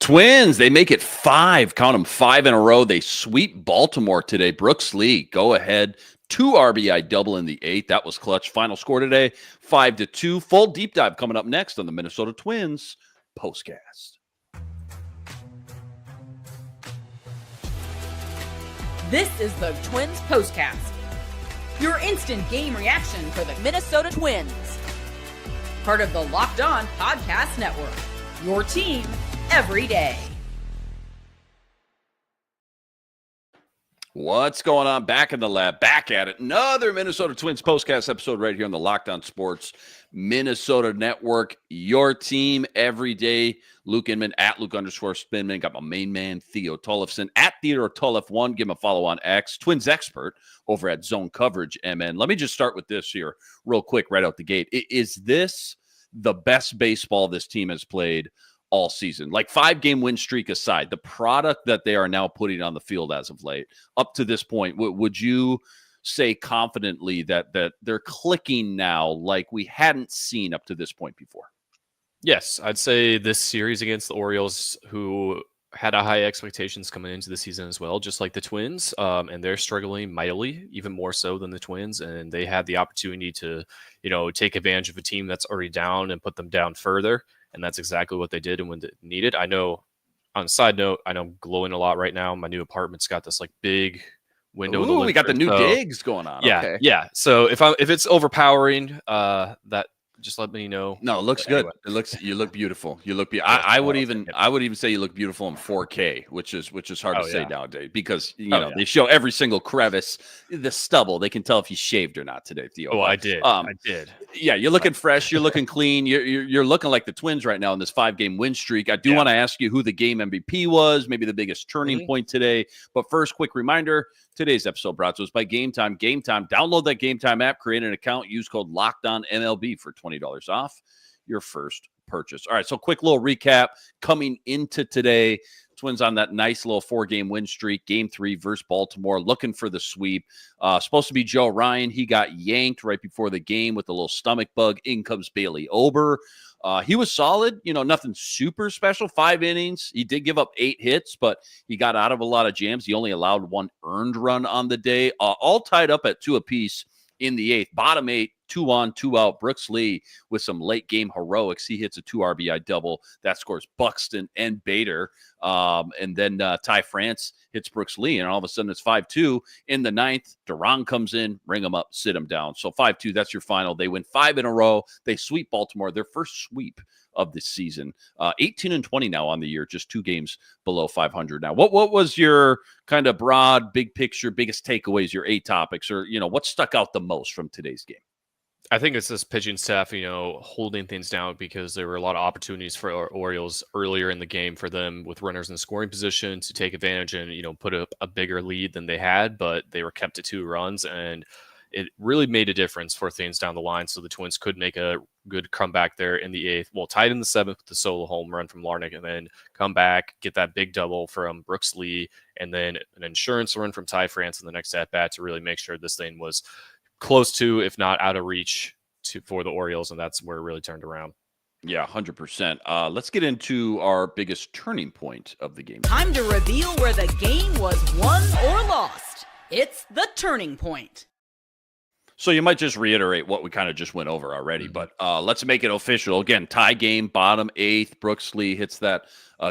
Twins, they make it 5. Count them, 5 in a row. They sweep Baltimore today. Brooks Lee, go ahead. 2 RBI double in the 8th. That was clutch. Final score today, 5-2. Full deep dive coming up next on the Minnesota Twins postcast. This is the Twins postcast. Your instant game reaction for the Minnesota Twins. Part of the Locked On Podcast Network. Your team every day. What's going on? Back in the lab, back at it. Another Minnesota Twins postcast episode right here on the Locked On Sports Minnesota Network. Your team every day. Luke Inman at Luke_Spinman. Got my main man, Theo Tollefson at Theodore Tollef1. Give him a follow on X. Twins expert over at Zone Coverage, MN. Let me just start with this here real quick right out the gate. Is this the best baseball this team has played all season? Like 5-game win streak aside, the product that they are now putting on the field as of late, up to this point, would you say confidently that they're clicking now like we hadn't seen up to this point before? Yes, I'd say this series against the Orioles, who had a high expectations coming into the season as well, just like the Twins, and they're struggling mightily, even more so than the Twins, and they had the opportunity to, take advantage of a team that's already down and put them down further, and that's exactly what they did and when they needed. I know, on a side note, I know I'm glowing a lot right now. My new apartment's got this big window. Ooh, we got the new digs going on. Yeah, okay. Yeah. So if it's overpowering, that just let me know. No, it looks good. You look beautiful. You look beautiful. I would even say you look beautiful in 4K, which is hard to say nowadays because they show every single crevice, the stubble. They can tell if you shaved or not today, Theo. I did. I did. Yeah, you're looking fresh. You're looking clean. You're looking like the Twins right now in this 5-game win streak. I do want to ask you who the game MVP was, maybe the biggest turning point today. But first, quick reminder. Today's episode brought to us by Game Time. Game Time. Download that Game Time app, create an account, use code LOCKEDONMLB for $20 off your first purchase. All right, so quick little recap coming into today. Twins on that nice little 4-game win streak. Game 3 versus Baltimore, looking for the sweep. Supposed to be Joe Ryan. He got yanked right before the game with a little stomach bug. In comes Bailey Ober. He was solid, nothing super special. 5 innings. He did give up 8 hits, but he got out of a lot of jams. He only allowed 1 earned run on the day, all tied up at 2 apiece in the 8th. Bottom 8, 2 on, 2 out. Brooks Lee with some late game heroics. He hits a 2 RBI double. That scores Buxton and Bader. And then Ty France hits Brooks Lee, and all of a sudden it's 5-2 in the 9th. Duran comes in, ring him up, sit him down. So 5-2, that's your final. They win 5 in a row. They sweep Baltimore, their first sweep of the season. 18-20 now on the year, just 2 games below 500 now. What was your kind of broad, big picture, biggest takeaways, your 8 topics, or, what stuck out the most from today's game? I think it's this pitching staff, holding things down because there were a lot of opportunities for our Orioles earlier in the game for them with runners in scoring position to take advantage and, put up a bigger lead than they had, but they were kept to 2 runs, and it really made a difference for things down the line. So the Twins could make a good comeback there in the 8th. Well, tied in the 7th with the solo home run from Larnach, and then come back, get that big double from Brooks Lee, and then an insurance run from Ty France in the next at-bat to really make sure this thing was close to, if not out of reach for the Orioles, and that's where it really turned around. Yeah, 100%. Let's get into our biggest turning point of the game. Time to reveal where the game was won or lost. It's the turning point. So you might just reiterate what we kind of just went over already, but let's make it official. Again, tie game, bottom 8th. Brooks Lee hits that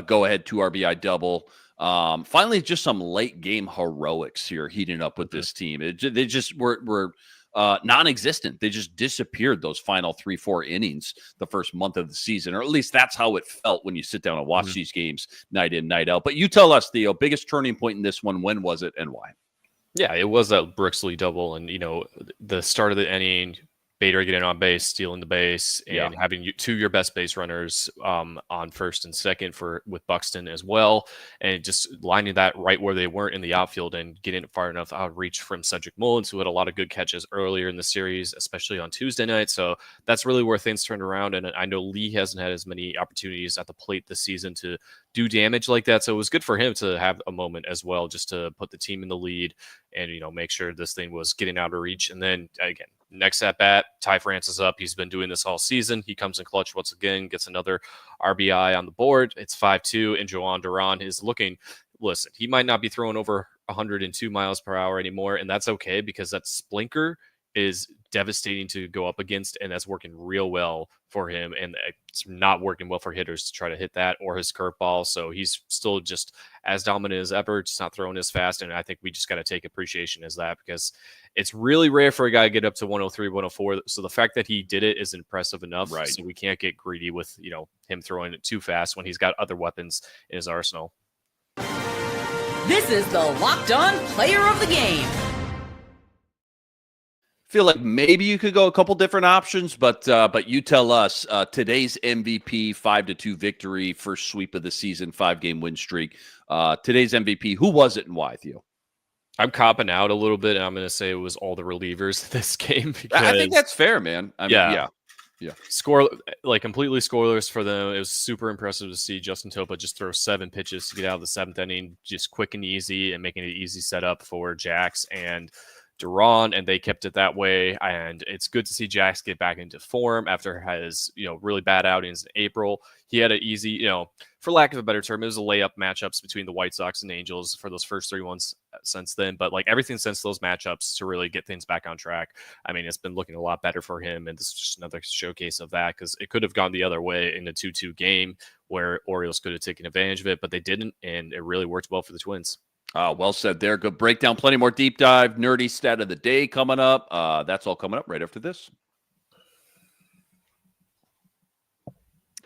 go-ahead 2 RBI double. Finally, just some late game heroics here heating up with this team. They just were non-existent. They just disappeared those final 3-4 innings the first month of the season, or at least that's how it felt when you sit down and watch these games night in, night out. But you tell us, Theo, biggest turning point in this one, when was it and why? Yeah, it was that Brooks Lee double, and the start of the inning, Bader getting on base, stealing the base, and having 2 of your best base runners on first and second with Buxton as well, and just lining that right where they weren't in the outfield and getting it far enough out of reach from Cedric Mullins, who had a lot of good catches earlier in the series, especially on Tuesday night. So that's really where things turned around, and I know Lee hasn't had as many opportunities at the plate this season to do damage like that, so it was good for him to have a moment as well, just to put the team in the lead and make sure this thing was getting out of reach. And then again, next at bat, Ty France is up. He's been doing this all season. He comes in clutch once again, gets another RBI on the board. It's 5-2, and Joan Duran is looking. Listen, he might not be throwing over 102 miles per hour anymore, and that's okay because that splinker is devastating to go up against, and that's working real well for him, and it's not working well for hitters to try to hit that or his curveball. So he's still just as dominant as ever, just not throwing as fast, and I think we just got to take appreciation as that because it's really rare for a guy to get up to 103, 104. So the fact that he did it is impressive enough. Right. So we can't get greedy with him throwing it too fast when he's got other weapons in his arsenal. This is the Locked On Player of the Game. Feel like maybe you could go a couple different options, but you tell us today's MVP 5-2 victory, first sweep of the season, 5-game win streak. Today's MVP, who was it and why, Theo? I'm copping out a little bit, and I'm going to say it was all the relievers this game. Because, I think that's fair, man. I mean, yeah. Score completely scoreless for them. It was super impressive to see Justin Topa just throw 7 pitches to get out of the 7th inning, just quick and easy, and making it easy setup for Jax and Duran, and they kept it that way. And it's good to see Jax get back into form after his really bad outings in April. He had an easy, for lack of a better term, it was a layup matchups between the White Sox and Angels for those first 3 ones since then. But like everything since those matchups to really get things back on track, I mean, it's been looking a lot better for him. And this is just another showcase of that because it could have gone the other way in a 2-2 game where Orioles could have taken advantage of it, but they didn't. And it really worked well for the Twins. Well said there. Good breakdown. Plenty more deep dive, nerdy stat of the day coming up. That's all coming up right after this.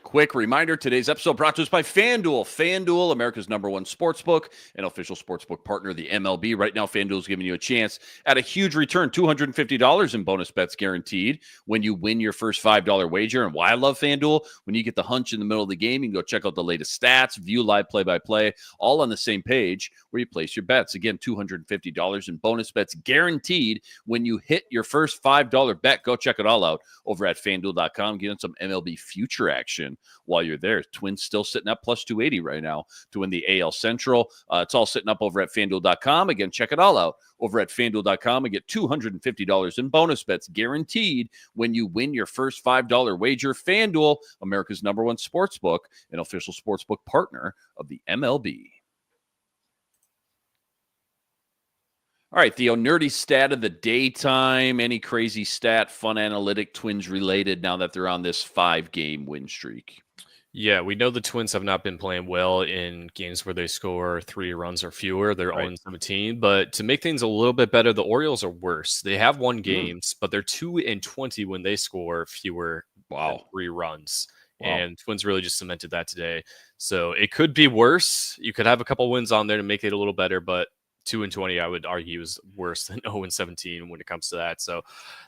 Quick reminder, today's episode brought to us by FanDuel. FanDuel, America's #1 sportsbook, an official sportsbook partner of the MLB. Right now, FanDuel is giving you a chance at a huge return, $250 in bonus bets guaranteed when you win your first $5 wager. And why I love FanDuel, when you get the hunch in the middle of the game, you can go check out the latest stats, view live play-by-play, all on the same page where you place your bets. Again, $250 in bonus bets guaranteed when you hit your first $5 bet. Go check it all out over at FanDuel.com. Get in some MLB future action while you're there. Twins still sitting up plus 280 right now to win the AL Central. It's all sitting up over at FanDuel.com. Again, check it all out over at FanDuel.com and get $250 in bonus bets guaranteed when you win your first $5 wager. FanDuel, America's #1 sportsbook, an official sportsbook partner of the MLB. All right, Theo, nerdy stat of the daytime. Any crazy stat, fun analytic, Twins related now that they're on this 5-game win streak? Yeah, we know the Twins have not been playing well in games where they score 3 runs or fewer. They're 0-17. But to make things a little bit better, the Orioles are worse. They have won games, but they're 2-20 when they score fewer than 3 runs. Wow. And Twins really just cemented that today. So it could be worse. You could have a couple wins on there to make it a little better, but 2-20, I would argue, is worse than 0-17 when it comes to that. So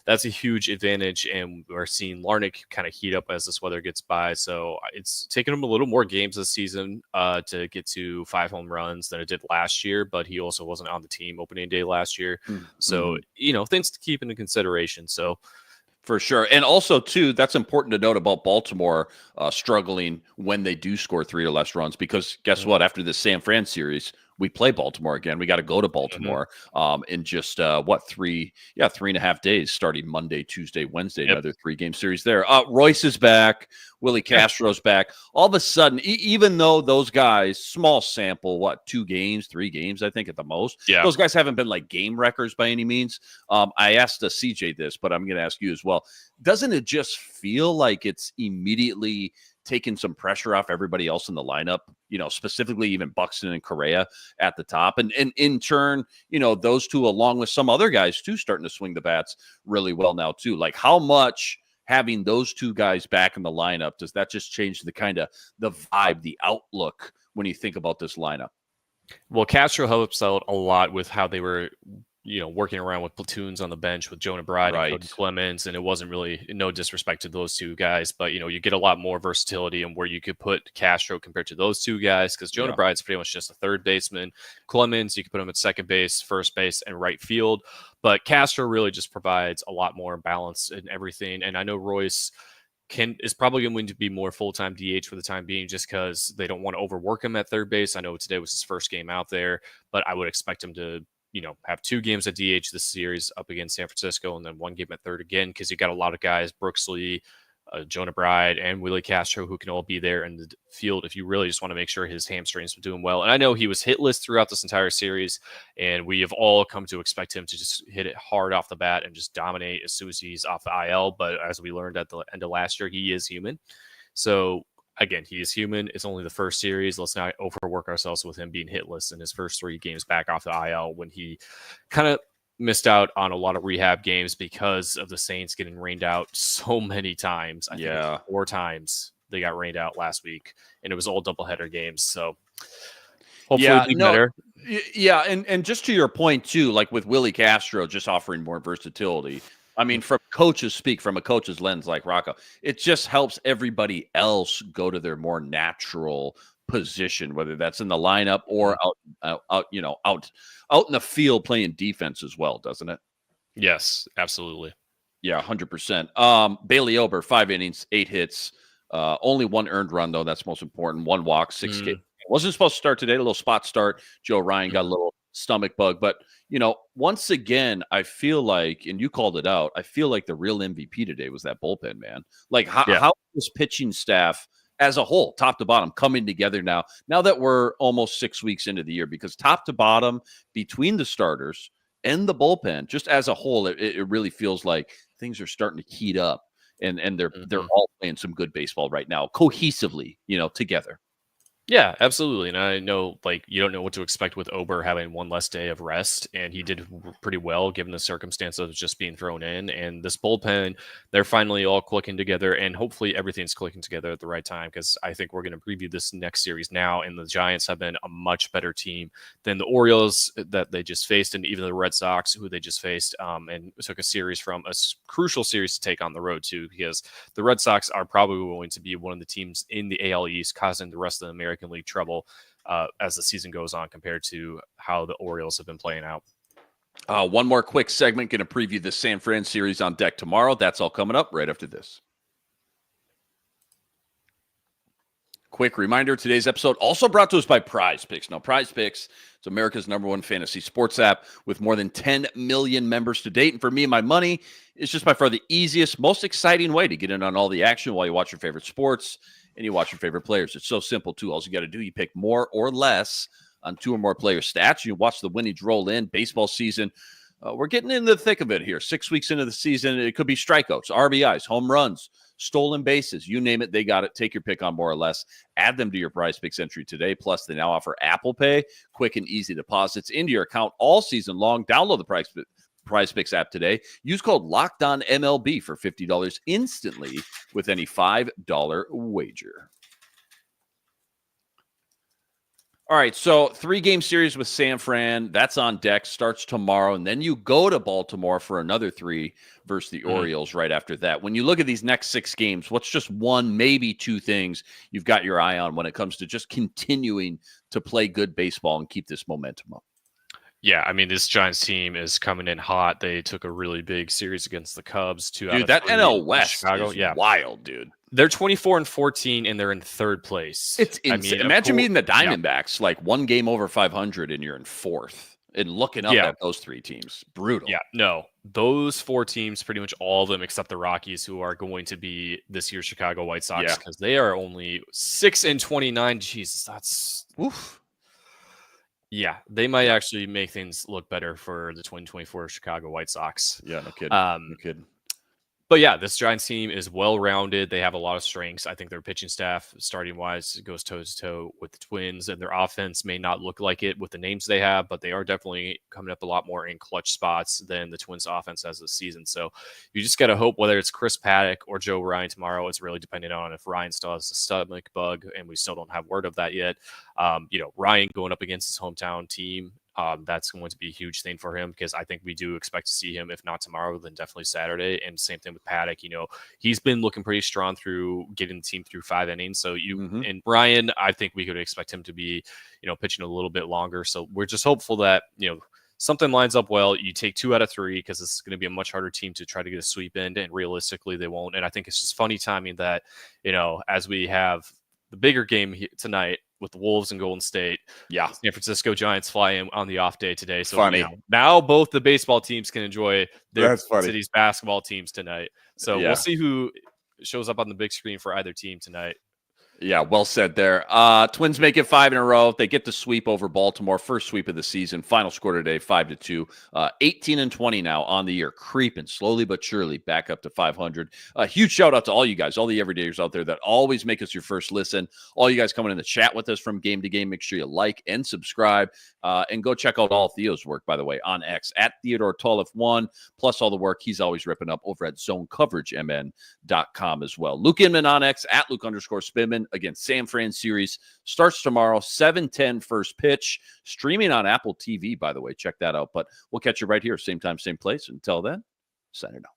that's a huge advantage, and we're seeing Larnach kind of heat up as this weather gets by. So it's taken him a little more games this season to get to 5 home runs than it did last year, but he also wasn't on the team opening day last year. So, things to keep into consideration. So for sure. And also, too, that's important to note about Baltimore struggling when they do score 3 or less runs, because guess what? After the San Fran series, we play Baltimore again. We got to go to Baltimore in just 3.5 days, starting Monday, Tuesday, Wednesday, another 3-game series there. Royce is back. Willie Castro's back. All of a sudden, even though those guys, small sample, 2 games, 3 games, I think at the most. Yeah. Those guys haven't been like game wreckers by any means. I asked CJ this, but I'm going to ask you as well. Doesn't it just feel like it's immediately taking some pressure off everybody else in the lineup, specifically even Buxton and Correa at the top. And in turn, those two, along with some other guys too, starting to swing the bats really well now too. Like, how much having those 2 guys back in the lineup, does that just change the vibe, the outlook when you think about this lineup? Well, Castro helps out a lot with how they were working around with platoons on the bench with Jonah Bride and Cody Clemens, and it wasn't really, no disrespect to those 2 guys, but you get a lot more versatility in where you could put Castro compared to those 2 guys, because Jonah Bride's pretty much just a third baseman. Clemens, you could put him at second base, first base, and right field, but Castro really just provides a lot more balance in everything. And I know Royce is probably going to be more full-time DH for the time being, just because they don't want to overwork him at third base. I know today was his first game out there, but I would expect him to have 2 games at DH this series up against San Francisco, and then 1 game at third again, because you got a lot of guys, Brooks Lee, Jonah Bride, and Willie Castro, who can all be there in the field if you really just want to make sure his hamstrings are doing well. And I know he was hitless throughout this entire series, and we have all come to expect him to just hit it hard off the bat and just dominate as soon as he's off the IL. But as we learned at the end of last year, he is human. So again, he is human. It's only the first series. Let's not overwork ourselves with him being hitless in his first 3 games back off the IL, when he kind of missed out on a lot of rehab games because of the Saints getting rained out so many times. I think 4 times they got rained out last week, and it was all doubleheader games. So hopefully better. Yeah, and just to your point too, like with Willie Castro just offering more versatility. I mean, from a coach's lens, like Rocco, it just helps everybody else go to their more natural position, whether that's in the lineup or out in the field playing defense as well, doesn't it? Yes, absolutely. Yeah, 100%. Bailey Ober, 5 innings, 8 hits, only 1 earned run though. That's most important. 1 walk, 6 K. Wasn't supposed to start today. A little spot start. Joe Ryan got a little stomach bug, but once again, I feel like, and you called it out, I feel like the real MVP today was that bullpen, man. Like how this pitching staff as a whole, top to bottom, coming together now that we're almost 6 weeks into the year, because top to bottom, between the starters and the bullpen, just as a whole, it really feels like things are starting to heat up, and they're all playing some good baseball right now, cohesively, together. Yeah, absolutely. And I know, you don't know what to expect with Ober having 1 less day of rest, and he did pretty well given the circumstance of just being thrown in. And this bullpen, they're finally all clicking together, and hopefully everything's clicking together at the right time, because I think we're going to preview this next series now, and the Giants have been a much better team than the Orioles that they just faced, and even the Red Sox, who they just faced, and took a series from a crucial series to take on the road too, because the Red Sox are probably going to be one of the teams in the AL East causing the rest of the American League trouble as the season goes on, compared to how the Orioles have been playing out. One more quick segment, going to preview the San Fran series on deck tomorrow. That's all coming up right after this. Quick reminder, today's episode also brought to us by Prize Picks. Now, Prize Picks is America's #1 fantasy sports app with more than 10 million members to date. And for me and my money, it's just by far the easiest, most exciting way to get in on all the action while you watch your favorite sports and you watch your favorite players. It's so simple, too. All you got to do, you pick more or less on 2 or more player stats. You watch the winnings roll in. Baseball season, we're getting in the thick of it here. 6 weeks into the season, it could be strikeouts, RBIs, home runs, stolen bases. You name it, they got it. Take your pick on more or less. Add them to your Prize Picks entry today. Plus, they now offer Apple Pay, quick and easy deposits into your account all season long. Download the Prize Picks app today. Use code LOCKEDONMLB for $50 instantly with any $5 wager. All right, so 3-game series with San Fran. That's on deck. Starts tomorrow, and then you go to Baltimore for another 3 versus the Orioles right after that. When you look at these next 6 games, what's just 1, maybe 2 things you've got your eye on when it comes to just continuing to play good baseball and keep this momentum up? Yeah, I mean, this Giants team is coming in hot. They took a really big series against the Cubs. Dude, that NL West is wild, dude. They're 24-14, and they're in 3rd place. It's insane. I mean, imagine meeting the Diamondbacks, like 1 game over 500, and you're in 4th. And looking up at those 3 teams. Brutal. Yeah, no. Those 4 teams, pretty much all of them except the Rockies, who are going to be this year's Chicago White Sox, because they are only 6-29. Jesus, that's... Oof. Yeah, they might actually make things look better for the 2024 Chicago White Sox. Yeah, no kidding. No kidding. But yeah, this Giants team is well-rounded. They have a lot of strengths. I think their pitching staff, starting-wise, goes toe-to-toe with the Twins, and their offense may not look like it with the names they have, but they are definitely coming up a lot more in clutch spots than the Twins' offense has this season. So you just got to hope, whether it's Chris Paddock or Joe Ryan tomorrow, it's really dependent on if Ryan still has a stomach bug, and we still don't have word of that yet. Ryan going up against his hometown team, that's going to be a huge thing for him, because I think we do expect to see him, if not tomorrow, then definitely Saturday. And same thing with Paddock. He's been looking pretty strong through getting the team through 5 innings. So and Ryan, I think we could expect him to be, pitching a little bit longer. So we're just hopeful that, something lines up well. You take 2 out of 3, because it's going to be a much harder team to try to get a sweep in, and realistically they won't. And I think it's just funny timing that, as we have the bigger game tonight with the Wolves and Golden State. Yeah. San Francisco Giants fly in on the off day today. So Funny. Now both the baseball teams can enjoy their That's funny. city's basketball teams tonight. So Yeah. we'll see who shows up on the big screen for either team tonight. Yeah, well said there. Twins make it 5 in a row. They get the sweep over Baltimore, first sweep of the season. Final score today, 5-2. 18-20 now on the year, creeping slowly but surely back up to 500. A huge shout out to all you guys, all the everydayers out there that always make us your first listen. All you guys coming in the chat with us from game to game. Make sure you like and subscribe, and go check out all Theo's work, by the way, on X at Theodore Tollef1, plus all the work he's always ripping up over at ZoneCoverageMN.com as well. Luke Inman on X at Luke_Spinman. Again, San Fran series starts tomorrow, 7:10 first pitch, streaming on Apple TV, by the way. Check that out. But we'll catch you right here, same time, same place. Until then, signing out.